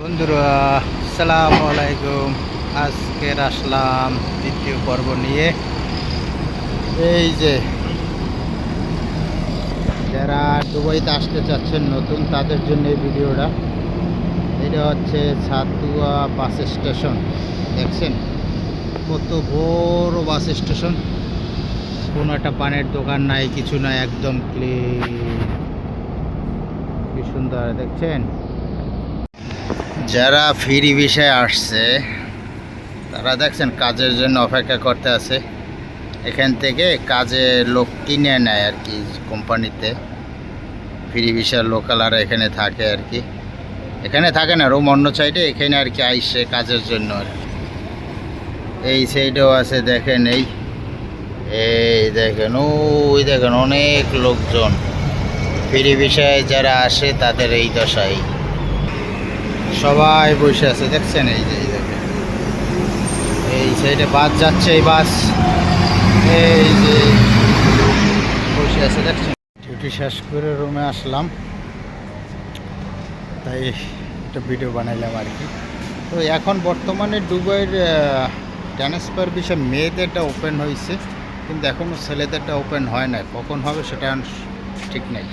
বন্ধুরা আসসালামু আলাইকুম। আজকের আসলাম দ্বিতীয় পর্ব নিয়ে। এই যে যারা দুবাইতে আসতে চাচ্ছেন নতুন, তাদের জন্য এই ভিডিওটা। এটা হচ্ছে ছাতুয়া বাস স্টেশন। দেখছেন কত বড় বাস স্টেশন, কোনো একটা পানের দোকান নাই, কিছু নাই, একদম ক্লিন। কি সুন্দর দেখছেন। যারা ফ্রি ভিসায় আসছে তারা দেখছেন কাজের জন্য অপেক্ষা করতে আছে। এখান থেকে কাজে লোক কিনে নেয় আর কি কোম্পানিতে। ফ্রি ভিসার লোকাল আর এখানে থাকে আর কি, এখানে থাকে না, রুম অন্য সাইডে, এখানে আর কি আইসে কাজের জন্য আর কি। এই সাইডেও আছে দেখেন, এই দেখেন, ওই দেখেন অনেক লোকজন ফ্রি ভিসায় যারা আসে তাদের এই দশাই, সবাই বসে আছে দেখছেন। এই যে দেখেন এই সাইডে বাস যাচ্ছে, এই বাস এই যে বসে আছে দেখছেন। ডিউটি শেষ করে রুমে আসলাম, তাই একটা ভিডিও বানাইলাম আর কি। তো এখন বর্তমানে দুবাইয়ের ট্রান্সফার বিষয়ে মেয়েদেরটা ওপেন হয়েছে, কিন্তু এখনও ছেলেদেরটা ওপেন হয় না, কখন হবে সেটা ঠিক নেই।